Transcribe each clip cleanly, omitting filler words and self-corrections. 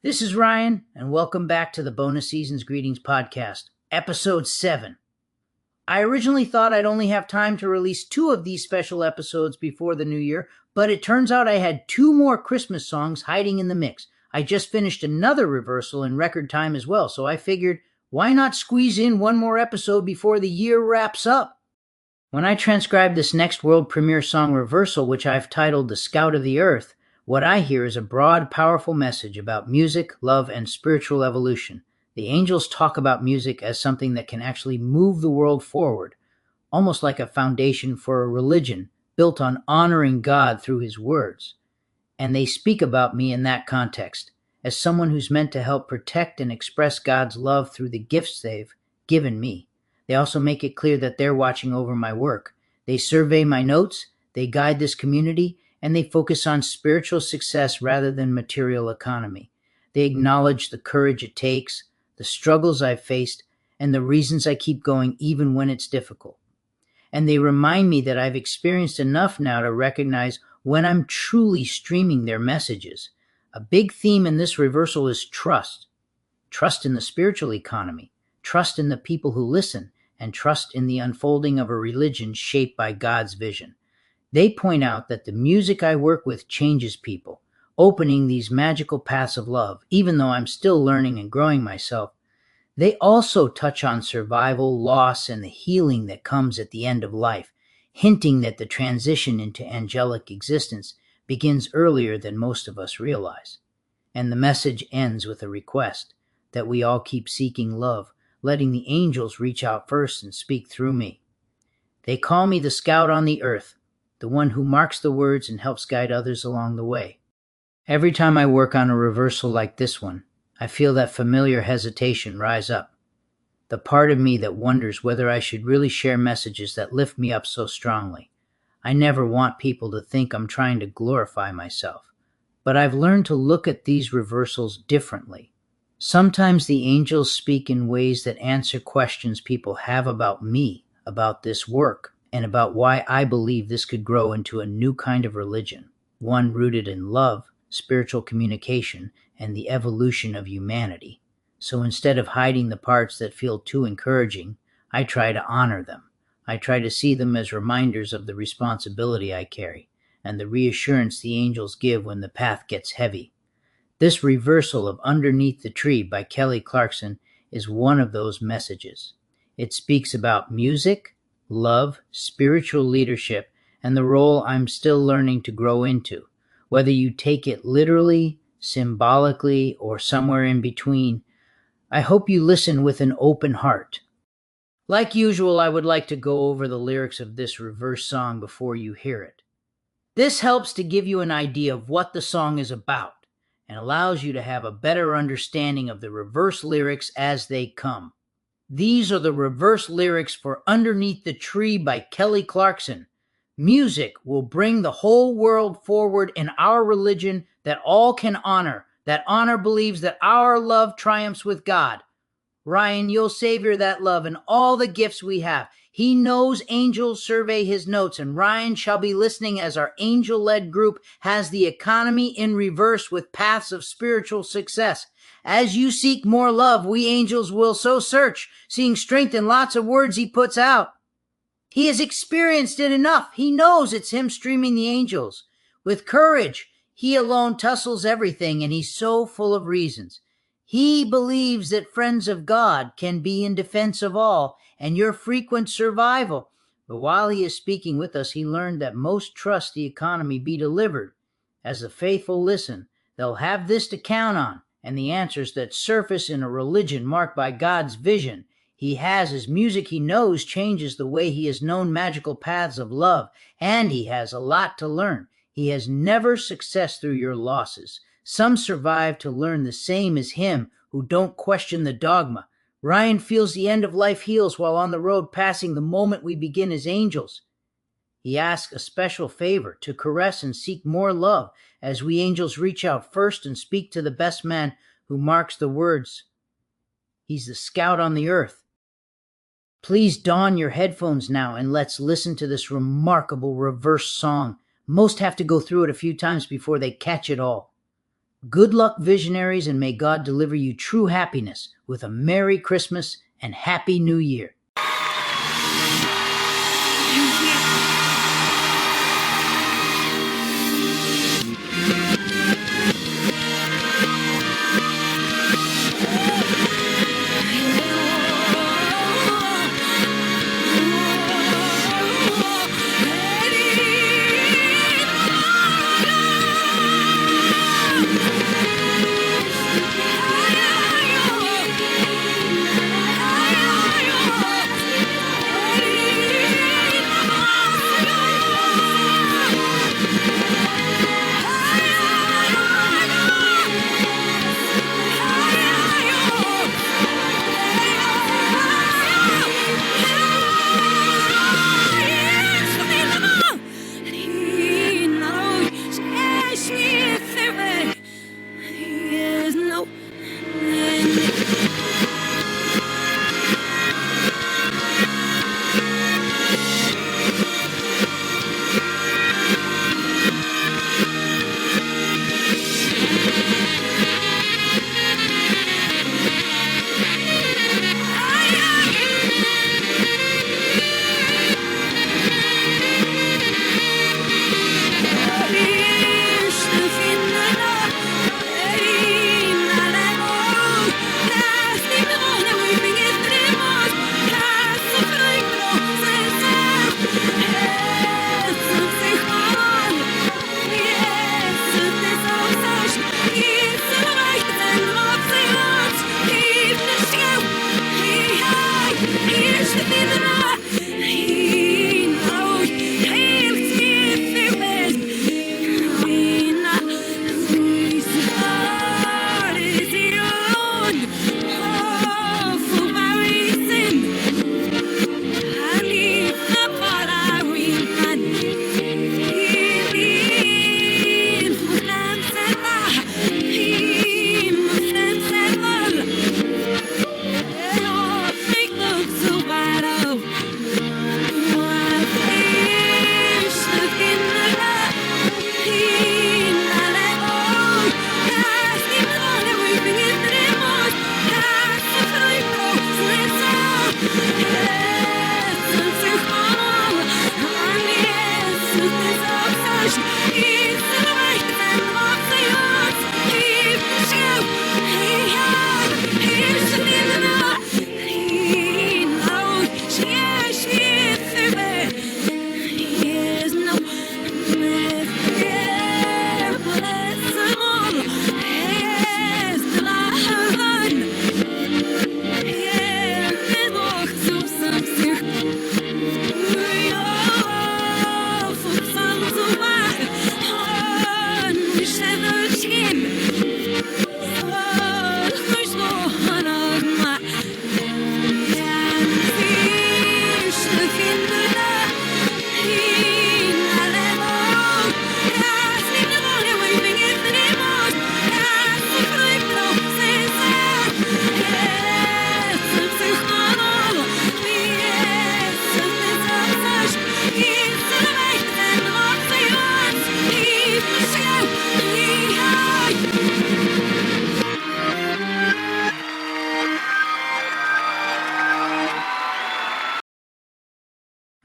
This is Ryan, and welcome back to the Bonus Seasons Greetings Podcast, Episode 7. I originally thought I'd only have time to release 2 of these special episodes before the new year, but it turns out I had 2 more Christmas songs hiding in the mix. I just finished another reversal in record time as well, so I figured, why not squeeze in 1 more episode before the year wraps up? When I transcribed this next world premiere song reversal, which I've titled The Scout of the Earth, what I hear is a broad, powerful message about music, love, and spiritual evolution. The angels talk about music as something that can actually move the world forward, almost like a foundation for a religion built on honoring God through His words. And they speak about me in that context, as someone who's meant to help protect and express God's love through the gifts they've given me. They also make it clear that they're watching over my work. They survey my notes, they guide this community, and they focus on spiritual success rather than material economy. They acknowledge the courage it takes, the struggles I've faced, and the reasons I keep going even when it's difficult. And they remind me that I've experienced enough now to recognize when I'm truly streaming their messages. A big theme in this reversal is trust. Trust in the spiritual economy, trust in the people who listen, and trust in the unfolding of a religion shaped by God's vision. They point out that the music I work with changes people, opening these magical paths of love, even though I'm still learning and growing myself. They also touch on survival, loss, and the healing that comes at the end of life, hinting that the transition into angelic existence begins earlier than most of us realize. And the message ends with a request that we all keep seeking love, letting the angels reach out first and speak through me. They call me the scout on the earth, the one who marks the words and helps guide others along the way. Every time I work on a reversal like this one, I feel that familiar hesitation rise up. The part of me that wonders whether I should really share messages that lift me up so strongly. I never want people to think I'm trying to glorify myself, but I've learned to look at these reversals differently. Sometimes the angels speak in ways that answer questions people have about me, about this work, and about why I believe this could grow into a new kind of religion, one rooted in love, spiritual communication, and the evolution of humanity. So instead of hiding the parts that feel too encouraging, I try to honor them. I try to see them as reminders of the responsibility I carry, and the reassurance the angels give when the path gets heavy. This reversal of Underneath the Tree by Clarkson is one of those messages. It speaks about music, love, spiritual leadership, and the role I'm still learning to grow into. Whether you take it literally, symbolically, or somewhere in between, I hope you listen with an open heart. Like usual, I would like to go over the lyrics of this reverse song before you hear it. This helps to give you an idea of what the song is about and allows you to have a better understanding of the reverse lyrics as they come. These are the reverse lyrics for Underneath the Tree by Clarkson. Music will bring the whole world forward in our religion that all can honor. That honor believes that our love triumphs with God. Ryan, you'll savor that love and all the gifts we have. He knows angels survey his notes, and Ryan shall be listening as our angel-led group has the economy in reverse with paths of spiritual success. As you seek more love, we angels will so search, seeing strength in lots of words he puts out. He has experienced it enough. He knows it's him streaming the angels. With courage, he alone tussles everything, and he's so full of reasons. He believes that friends of God can be in defense of all, and your frequent survival. But while he is speaking with us, he learned that most trust the economy be delivered. As the faithful listen, they'll have this to count on, and the answers that surface in a religion marked by God's vision. He has his music he knows changes the way he has known magical paths of love, and he has a lot to learn. He has never success through your losses. Some survive to learn the same as him who don't question the dogma. Ryan feels the end of life heals while on the road passing the moment we begin as angels. He asks a special favor to caress and seek more love as we angels reach out first and speak to the best man who marks the words. He's the scout on the earth. Please don your headphones now and let's listen to this remarkable reverse song. Most have to go through it a few times before they catch it all. Good luck, visionaries, and may God deliver you true happiness with a Merry Christmas and Happy New Year.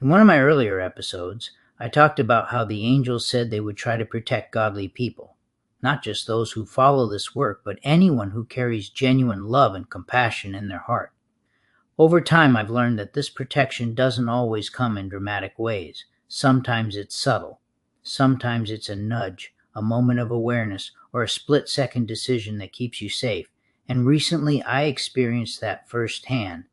In one of my earlier episodes, I talked about how the angels said they would try to protect godly people, not just those who follow this work, but anyone who carries genuine love and compassion in their heart. Over time, I've learned that this protection doesn't always come in dramatic ways. Sometimes it's subtle. Sometimes it's a nudge, a moment of awareness, or a split-second decision that keeps you safe. And recently, I experienced that firsthand.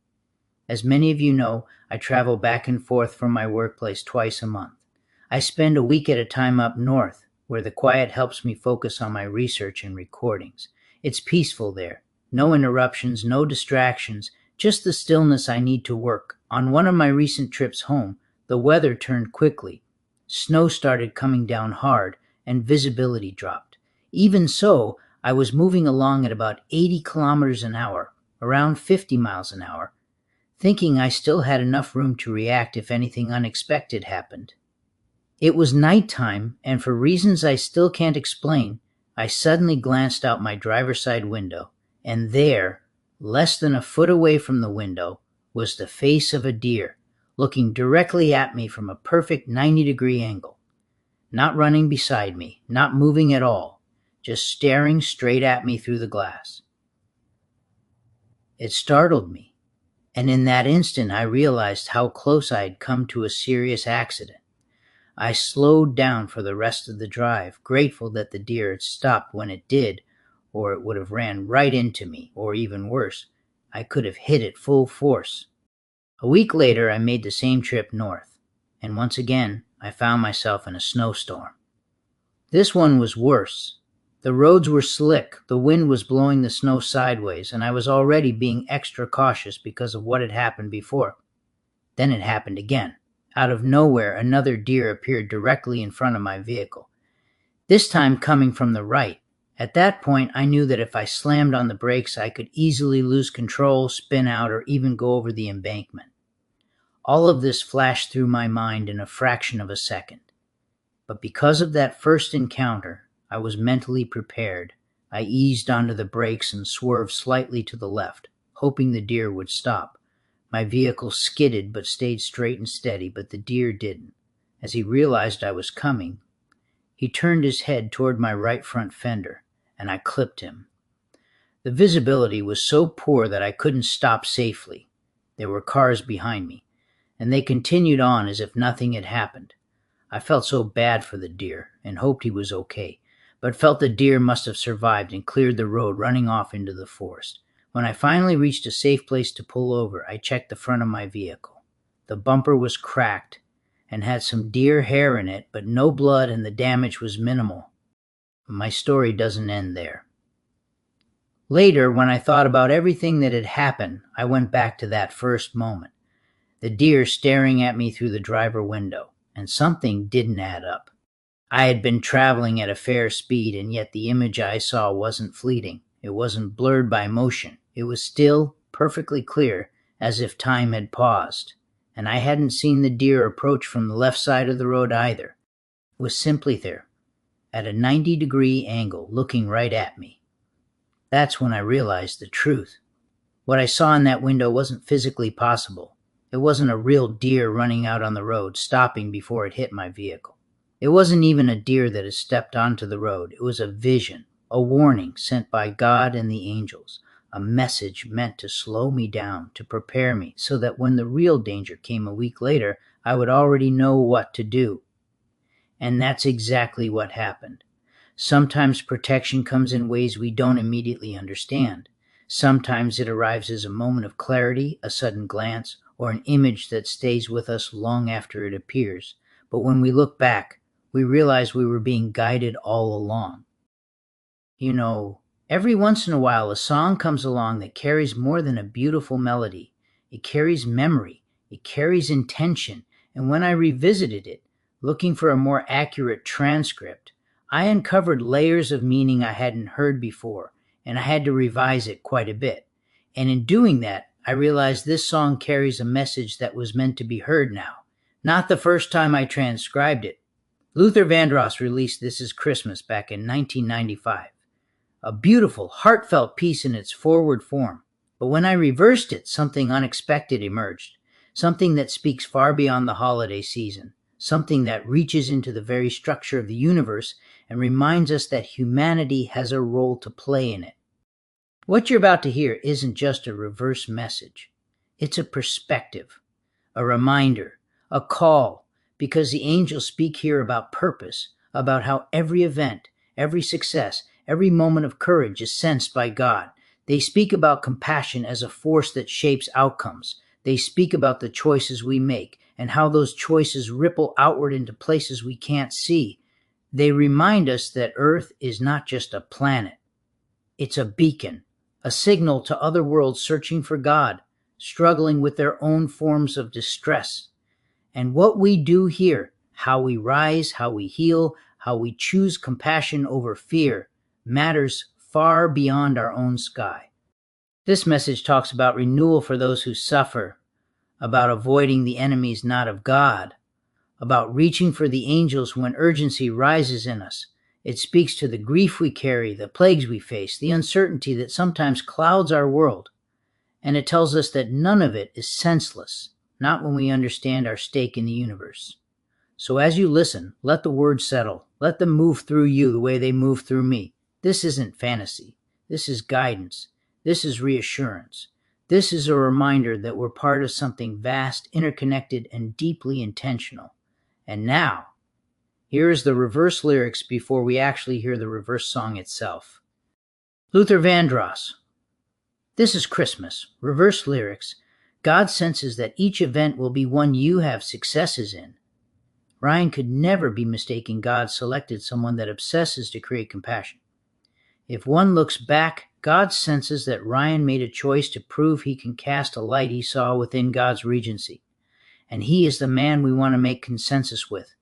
As many of you know, I travel back and forth from my workplace twice a month. I spend a week at a time up north, where the quiet helps me focus on my research and recordings. It's peaceful there. No interruptions, no distractions, just the stillness I need to work. On one of my recent trips home, the weather turned quickly. Snow started coming down hard, and visibility dropped. Even so, I was moving along at about 80 kilometers an hour, around 50 miles an hour, thinking I still had enough room to react if anything unexpected happened. It was nighttime, and for reasons I still can't explain, I suddenly glanced out my driver's side window, and there, less than a foot away from the window, was the face of a deer, looking directly at me from a perfect 90-degree angle. Not running beside me, not moving at all, just staring straight at me through the glass. It startled me, and in that instant I realized how close I had come to a serious accident. I slowed down for the rest of the drive, grateful that the deer had stopped when it did, or it would have ran right into me, or even worse, I could have hit it full force. A week later, I made the same trip north, and once again, I found myself in a snowstorm. This one was worse. The roads were slick, the wind was blowing the snow sideways, and I was already being extra cautious because of what had happened before. Then it happened again. Out of nowhere, another deer appeared directly in front of my vehicle, this time coming from the right. At that point, I knew that if I slammed on the brakes, I could easily lose control, spin out, or even go over the embankment. All of this flashed through my mind in a fraction of a second. But because of that first encounter, I was mentally prepared. I eased onto the brakes and swerved slightly to the left, hoping the deer would stop. My vehicle skidded but stayed straight and steady, but the deer didn't. As he realized I was coming, he turned his head toward my right front fender, and I clipped him. The visibility was so poor that I couldn't stop safely. There were cars behind me, and they continued on as if nothing had happened. I felt so bad for the deer and hoped he was okay, but felt the deer must have survived and cleared the road, running off into the forest. When I finally reached a safe place to pull over, I checked the front of my vehicle. The bumper was cracked and had some deer hair in it, but no blood, and the damage was minimal. My story doesn't end there. Later, when I thought about everything that had happened, I went back to that first moment. The deer staring at me through the driver window, and something didn't add up. I had been traveling at a fair speed, and yet the image I saw wasn't fleeting. It wasn't blurred by motion. It was still perfectly clear, as if time had paused. And I hadn't seen the deer approach from the left side of the road either. It was simply there, at a 90-degree angle, looking right at me. That's when I realized the truth. What I saw in that window wasn't physically possible. It wasn't a real deer running out on the road, stopping before it hit my vehicle. It wasn't even a deer that had stepped onto the road. It was a vision, a warning sent by God and the angels, a message meant to slow me down, to prepare me, so that when the real danger came a week later, I would already know what to do. And that's exactly what happened. Sometimes protection comes in ways we don't immediately understand. Sometimes it arrives as a moment of clarity, a sudden glance, or an image that stays with us long after it appears. But when we look back, we realize we were being guided all along. You know, every once in a while a song comes along that carries more than a beautiful melody. It carries memory, it carries intention, and when I revisited it, looking for a more accurate transcript, I uncovered layers of meaning I hadn't heard before, and I had to revise it quite a bit. And in doing that, I realized this song carries a message that was meant to be heard now. Not the first time I transcribed it. Luther Vandross released This Is Christmas back in 1995. A beautiful, heartfelt piece in its forward form. But when I reversed it, something unexpected emerged. Something that speaks far beyond the holiday season. Something that reaches into the very structure of the universe and reminds us that humanity has a role to play in it. What you're about to hear isn't just a reverse message. It's a perspective, a reminder, a call, because the angels speak here about purpose, about how every event, every success, every moment of courage is sensed by God. They speak about compassion as a force that shapes outcomes. They speak about the choices we make and how those choices ripple outward into places we can't see. They remind us that Earth is not just a planet. It's a beacon, a signal to other worlds searching for God, struggling with their own forms of distress. And what we do here, how we rise, how we heal, how we choose compassion over fear, matters far beyond our own sky. This message talks about renewal for those who suffer, about avoiding the enemies not of God, about reaching for the angels when urgency rises in us, It speaks to the grief we carry, the plagues we face, the uncertainty that sometimes clouds our world. And it tells us that none of it is senseless, not when we understand our stake in the universe. So as you listen, let the words settle. Let them move through you the way they move through me. This isn't fantasy. This is guidance. This is reassurance. This is a reminder that we're part of something vast, interconnected, and deeply intentional. And now, here is the reverse lyrics before we actually hear the reverse song itself. Luther Vandross. This is Christmas. Reverse lyrics. God senses that each event will be one you have successes in. Ryan could never be mistaken God selected someone that obsesses to create compassion. If one looks back, God senses that Ryan made a choice to prove he can cast a light he saw within God's regency, and he is the man we want to make consensus with.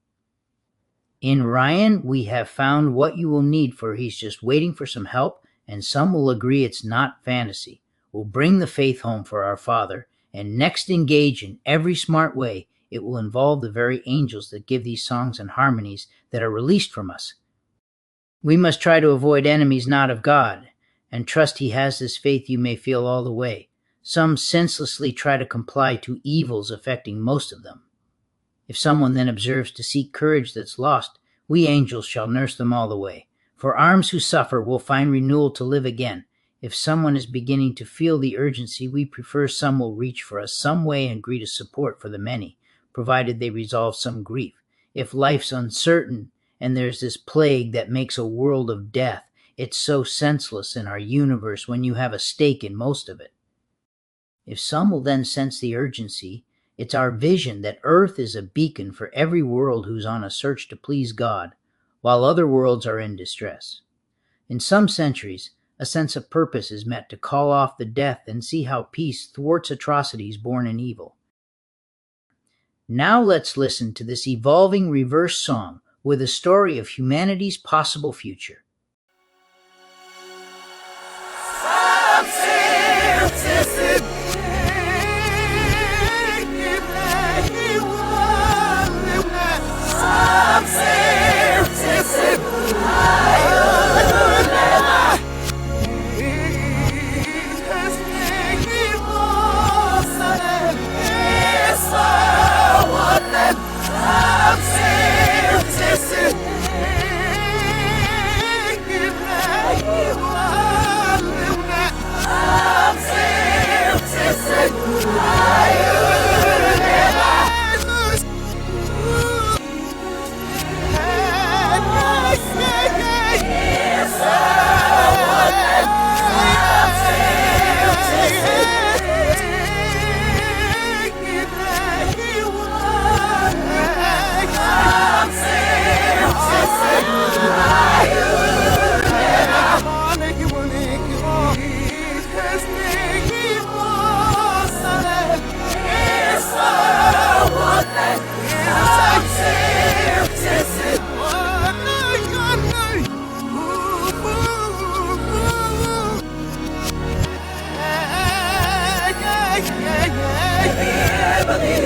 In Ryan, we have found what you will need, for he's just waiting for some help, and some will agree it's not fantasy. We'll bring the faith home for our Father, and next engage in every smart way. It will involve the very angels that give these songs and harmonies that are released from us. We must try to avoid enemies not of God, and trust he has this faith you may feel all the way. Some senselessly try to comply to evils affecting most of them. If someone then observes to seek courage that's lost, we angels shall nurse them all the way. For arms who suffer will find renewal to live again. If someone is beginning to feel the urgency, we prefer some will reach for us some way and greet as support for the many, provided they resolve some grief. If life's uncertain and there's this plague that makes a world of death, it's so senseless in our universe when you have a stake in most of it. If some will then sense the urgency, it's our vision that Earth is a beacon for every world who's on a search to please God, while other worlds are in distress. In some centuries, a sense of purpose is met to call off the death and see how peace thwarts atrocities born in evil. Now let's listen to this evolving reverse song with a story of humanity's possible future.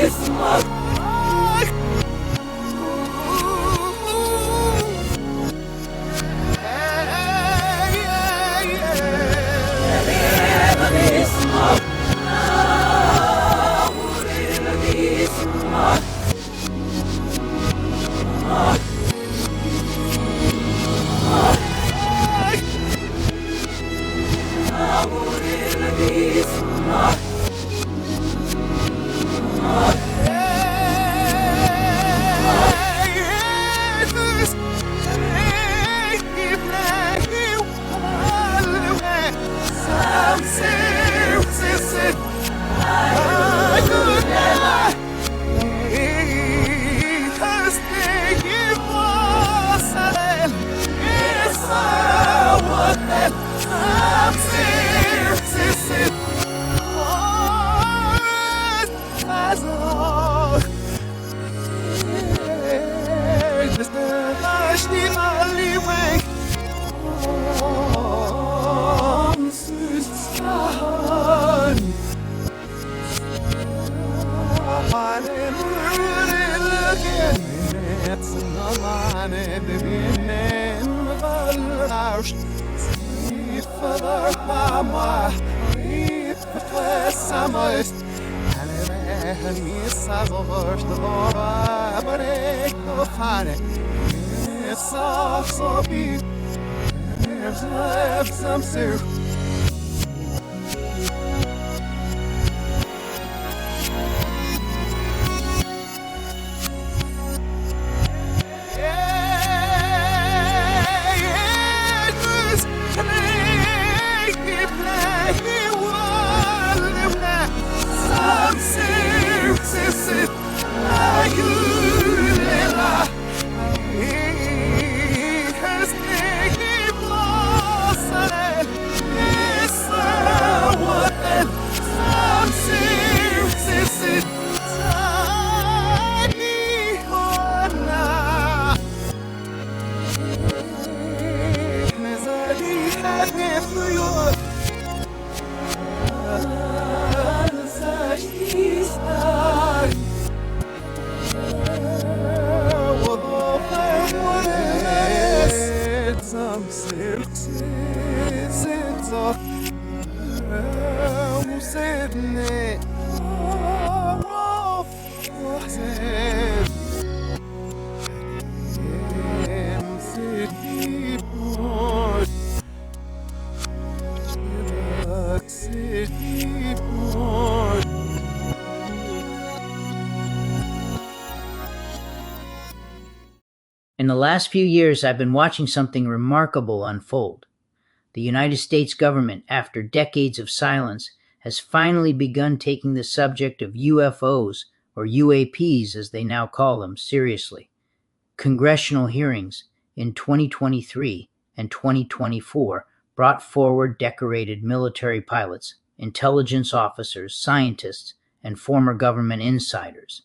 It's In the last few years, I've been watching something remarkable unfold. The United States government, after decades of silence, has finally begun taking the subject of UFOs, or UAPs as they now call them, seriously. Congressional hearings in 2023 and 2024 brought forward decorated military pilots, intelligence officers, scientists, and former government insiders.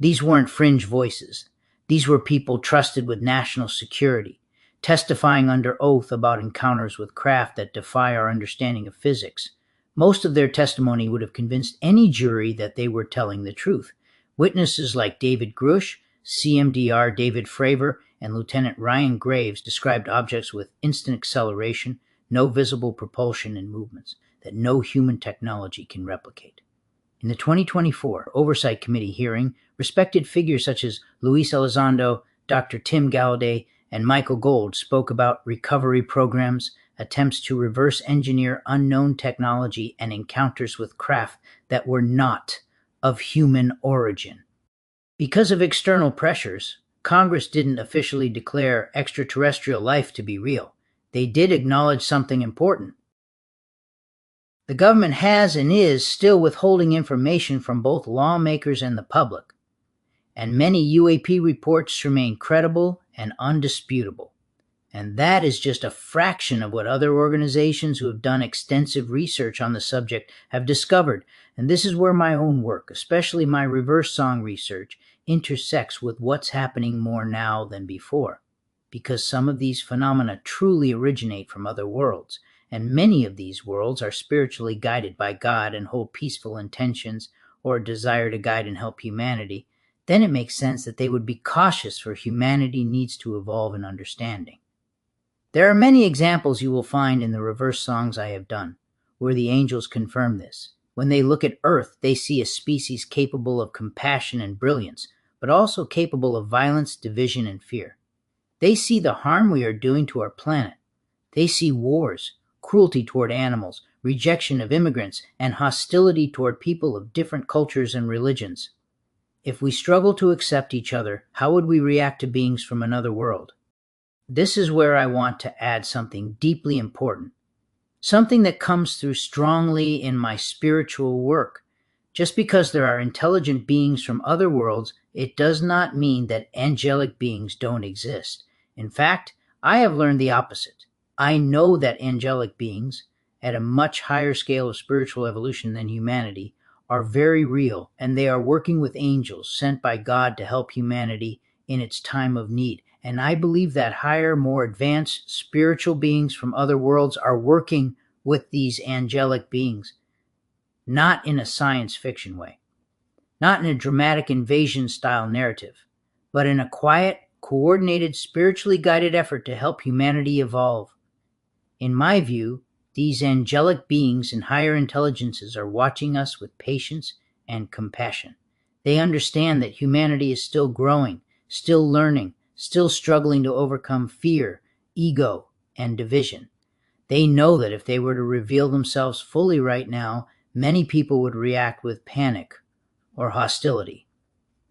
These weren't fringe voices. These were people trusted with national security, testifying under oath about encounters with craft that defy our understanding of physics. Most of their testimony would have convinced any jury that they were telling the truth. Witnesses like David Grush, CMDR David Fravor, and Lieutenant Ryan Graves described objects with instant acceleration, no visible propulsion and movements that no human technology can replicate. In the 2024 Oversight Committee hearing, respected figures such as Luis Elizondo, Dr. Tim Gallaudet, and Michael Gold spoke about recovery programs, attempts to reverse engineer unknown technology, and encounters with craft that were not of human origin. Because of external pressures, Congress didn't officially declare extraterrestrial life to be real. They did acknowledge something important. The government has and is still withholding information from both lawmakers and the public, and many UAP reports remain credible and undisputable. And that is just a fraction of what other organizations who have done extensive research on the subject have discovered, and this is where my own work, especially my reverse song research, intersects with what's happening more now than before, because some of these phenomena truly originate from other worlds, and many of these worlds are spiritually guided by God and hold peaceful intentions or a desire to guide and help humanity. Then it makes sense that they would be cautious, for humanity needs to evolve in understanding. There are many examples you will find in the reverse songs I have done, where the angels confirm this. When they look at Earth, they see a species capable of compassion and brilliance, but also capable of violence, division, and fear. They see the harm we are doing to our planet. They see wars, cruelty toward animals, rejection of immigrants, and hostility toward people of different cultures and religions. If we struggle to accept each other, how would we react to beings from another world? This is where I want to add something deeply important, something that comes through strongly in my spiritual work. Just because there are intelligent beings from other worlds, it does not mean that angelic beings don't exist. In fact, I have learned the opposite. I know that angelic beings, at a much higher scale of spiritual evolution than humanity, are very real, and they are working with angels sent by God to help humanity in its time of need. And I believe that higher, more advanced spiritual beings from other worlds are working with these angelic beings, not in a science fiction way, not in a dramatic invasion-style narrative, but in a quiet, coordinated, spiritually guided effort to help humanity evolve. In my view, These angelic beings and higher intelligences are watching us with patience and compassion. They understand that humanity is still growing, still learning, still struggling to overcome fear, ego, and division. They know that if they were to reveal themselves fully right now, many people would react with panic or hostility.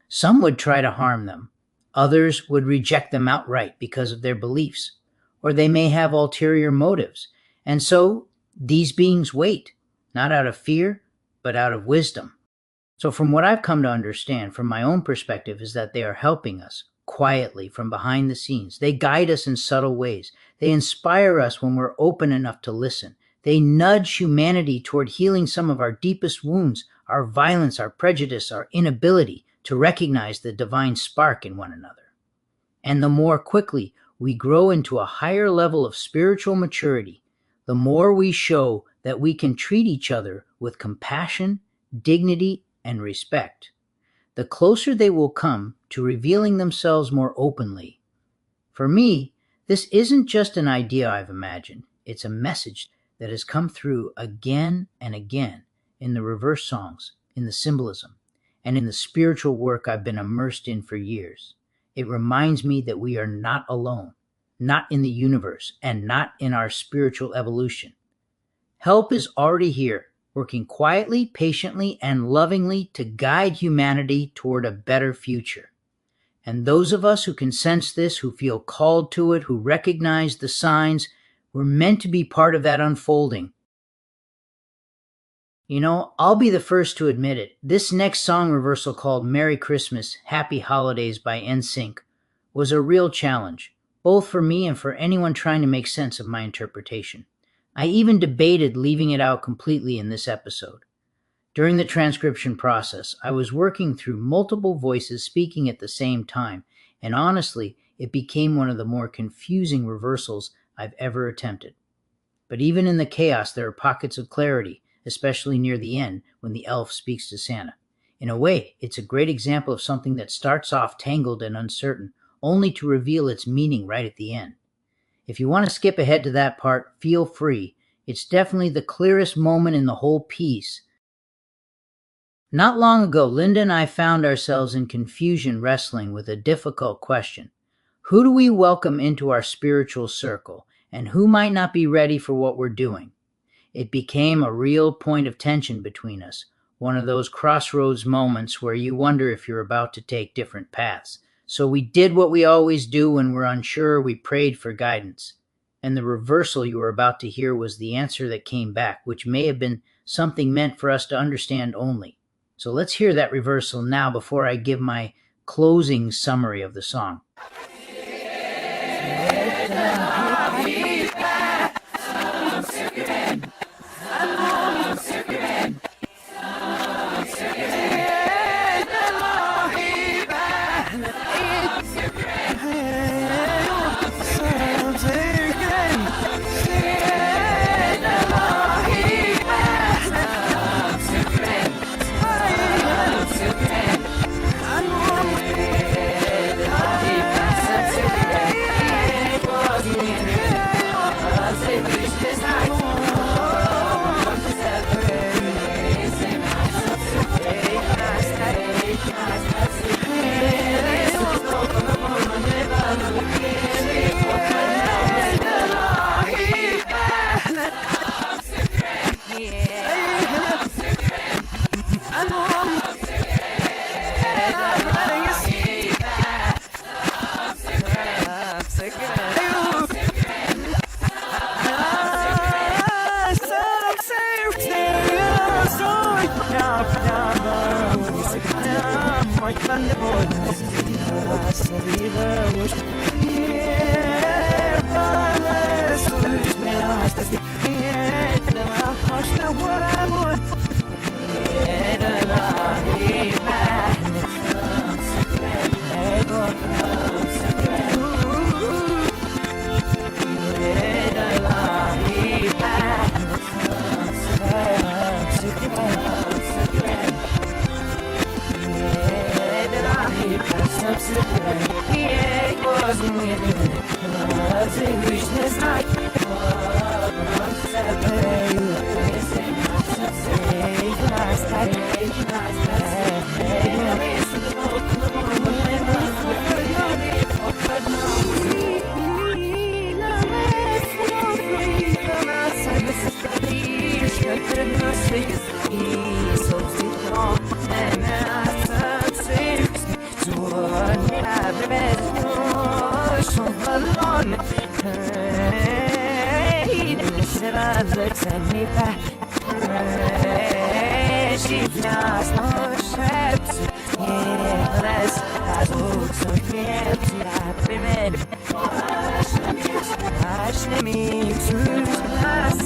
Some would try to harm them. Others would reject them outright because of their beliefs, or they may have ulterior motives. And so these beings wait, not out of fear, but out of wisdom. So from what I've come to understand from my own perspective is that they are helping us quietly from behind the scenes. They guide us in subtle ways. They inspire us when we're open enough to listen. They nudge humanity toward healing some of our deepest wounds, our violence, our prejudice, our inability to recognize the divine spark in one another. And the more quickly we grow into a higher level of spiritual maturity, the more we show that we can treat each other with compassion, dignity, and respect, the closer they will come to revealing themselves more openly. For me, this isn't just an idea I've imagined. It's a message that has come through again and again in the reverse songs, in the symbolism, and in the spiritual work I've been immersed in for years. It reminds me that we are not alone, not in the universe, and not in our spiritual evolution. Help is already here, working quietly, patiently, and lovingly to guide humanity toward a better future. And those of us who can sense this, who feel called to it, who recognize the signs, we're meant to be part of that unfolding. You know, I'll be the first to admit it. This next song reversal called Merry Christmas, Happy Holidays by NSYNC was a real challenge, both for me and for anyone trying to make sense of my interpretation. I even debated leaving it out completely in this episode. During the transcription process, I was working through multiple voices speaking at the same time, and honestly, it became one of the more confusing reversals I've ever attempted. But even in the chaos, there are pockets of clarity, especially near the end when the elf speaks to Santa. In a way, it's a great example of something that starts off tangled and uncertain, only to reveal its meaning right at the end. If you want to skip ahead to that part, feel free. It's definitely the clearest moment in the whole piece. Not long ago, Linda and I found ourselves in confusion wrestling with a difficult question. Who do we welcome into our spiritual circle, and who might not be ready for what we're doing? It became a real point of tension between us, one of those crossroads moments where you wonder if you're about to take different paths. So we did what we always do when we're unsure. We prayed for guidance. And the reversal you were about to hear was the answer that came back, which may have been something meant for us to understand only. So let's hear that reversal now before I give my closing summary of the song. send me back. She just knows traps. Yes, I look so empty. I've been watching me to last.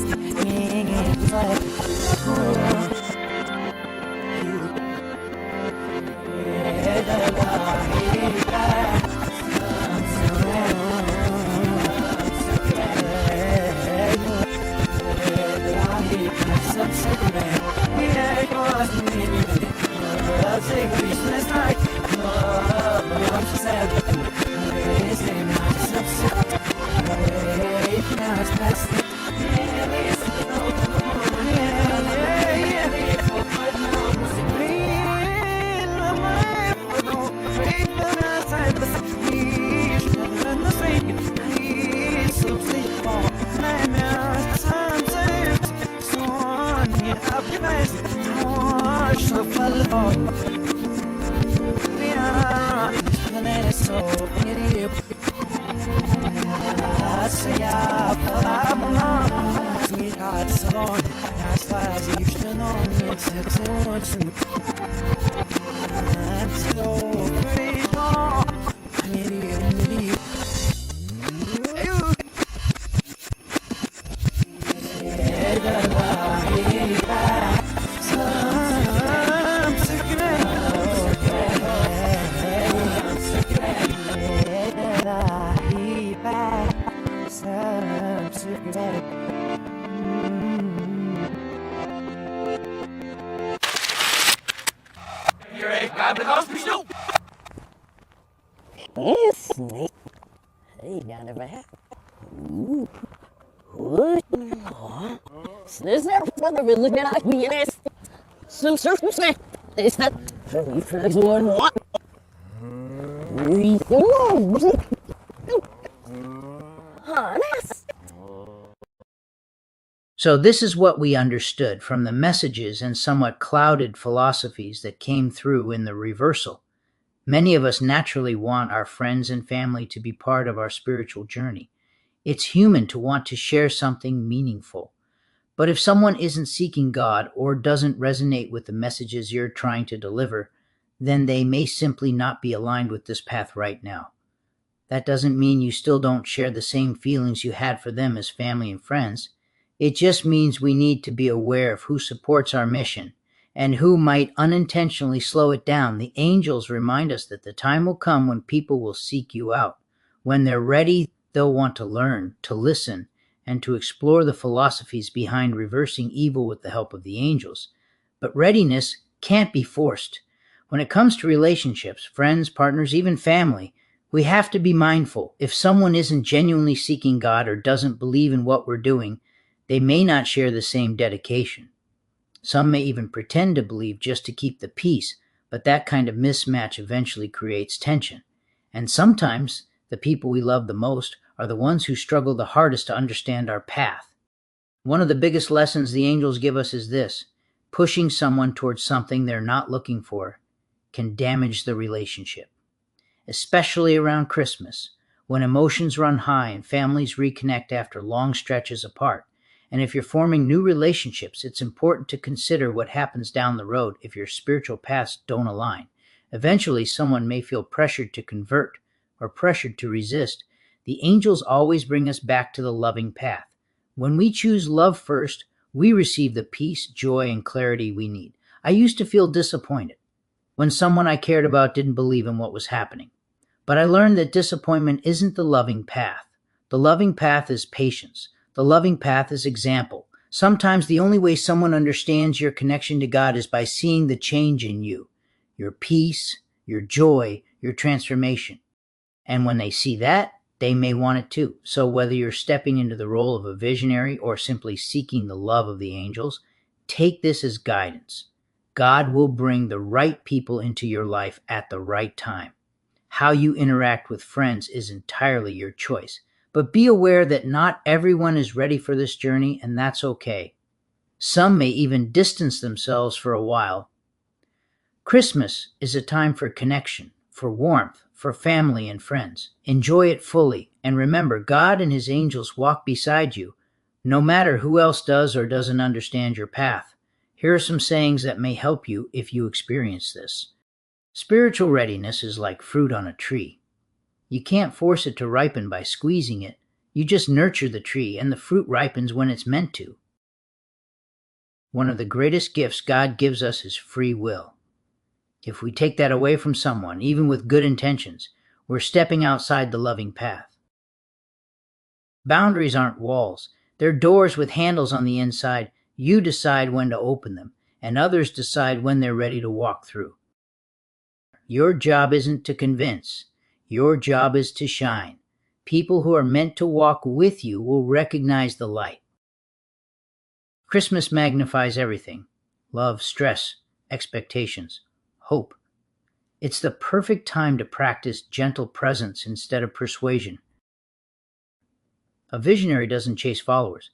It's like Hey, down there, man. This never brother will look at me in this. Some circumstance. It's not very drugs one what? So this is what we understood from the messages and somewhat clouded philosophies that came through in the reversal. Many of us naturally want our friends and family to be part of our spiritual journey. It's human to want to share something meaningful. But if someone isn't seeking God or doesn't resonate with the messages you're trying to deliver, then they may simply not be aligned with this path right now. That doesn't mean you still don't share the same feelings you had for them as family and friends. It just means we need to be aware of who supports our mission and who might unintentionally slow it down. The angels remind us that the time will come when people will seek you out. When they're ready, they'll want to learn, to listen, and to explore the philosophies behind reversing evil with the help of the angels. But readiness can't be forced. When it comes to relationships, friends, partners, even family, we have to be mindful. If someone isn't genuinely seeking God or doesn't believe in what we're doing, they may not share the same dedication. Some may even pretend to believe just to keep the peace, but that kind of mismatch eventually creates tension. And sometimes the people we love the most are the ones who struggle the hardest to understand our path. One of the biggest lessons the angels give us is this: pushing someone towards something they're not looking for can damage the relationship. Especially around Christmas, when emotions run high and families reconnect after long stretches apart. And if you're forming new relationships, it's important to consider what happens down the road if your spiritual paths don't align. Eventually, someone may feel pressured to convert or pressured to resist. The angels always bring us back to the loving path. When we choose love first, we receive the peace, joy, and clarity we need. I used to feel disappointed when someone I cared about didn't believe in what was happening. But I learned that disappointment isn't the loving path. The loving path is patience. The loving path is example. Sometimes the only way someone understands your connection to God is by seeing the change in you, your peace, your joy, your transformation. And when they see that, they may want it too. So whether you're stepping into the role of a visionary or simply seeking the love of the angels, take this as guidance. God will bring the right people into your life at the right time. How you interact with friends is entirely your choice. But be aware that not everyone is ready for this journey, and that's okay. Some may even distance themselves for a while. Christmas is a time for connection, for warmth, for family and friends. Enjoy it fully, and remember, God and His angels walk beside you, No matter who else does or doesn't understand your path, here are some sayings that may help you if you experience this. Spiritual readiness is like fruit on a tree. You can't force it to ripen by squeezing it. You just nurture the tree, and the fruit ripens when it's meant to. One of the greatest gifts God gives us is free will. If we take that away from someone, even with good intentions, we're stepping outside the loving path. Boundaries aren't walls. They're doors with handles on the inside. You decide when to open them, and others decide when they're ready to walk through. Your job isn't to convince. Your job is to shine. People who are meant to walk with you will recognize the light. Christmas magnifies everything: love, stress, expectations, hope. It's the perfect time to practice gentle presence instead of persuasion. A visionary doesn't chase followers.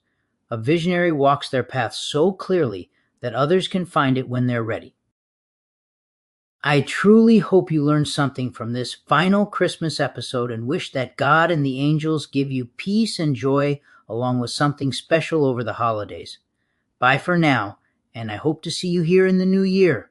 A visionary walks their path so clearly that others can find it when they're ready. I truly hope you learned something from this final Christmas episode and wish that God and the angels give you peace and joy along with something special over the holidays. Bye for now, and I hope to see you here in the new year.